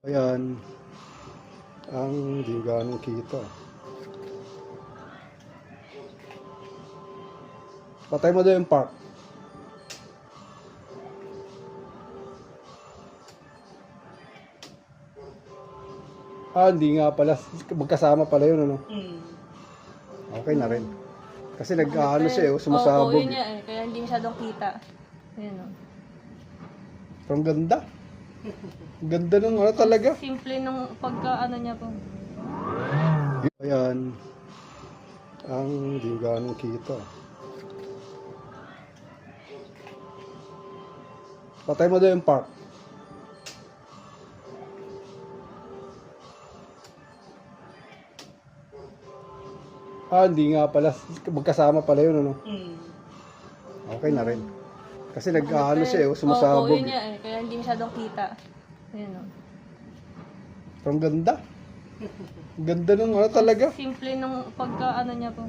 Ayan, ang di ganong kita. Patay mo daw yung park. Hindi nga pala. Magkasama pala yun, ano? Okay na rin. Kasi nag-ano siya, sumasabog. Oo, yun nga eh. Kaya hindi masyadong kita. Ayan o. Pero ang ganda. Ang ganda ng ano talaga. Simple nung pagka-ano niya po. Ayan, ang di ganong kita. Patay mo daw yung park. Hindi nga pala. Magkasama pala yun, ano? Okay na rin. Kasi nag-ano siya, sumasabog. Oo, yun nga eh. Kaya hindi masyadong kita. Ayan o. Pero ang ganda. Ang ganda ng ano talaga. Simple nung pagka-ano niya po.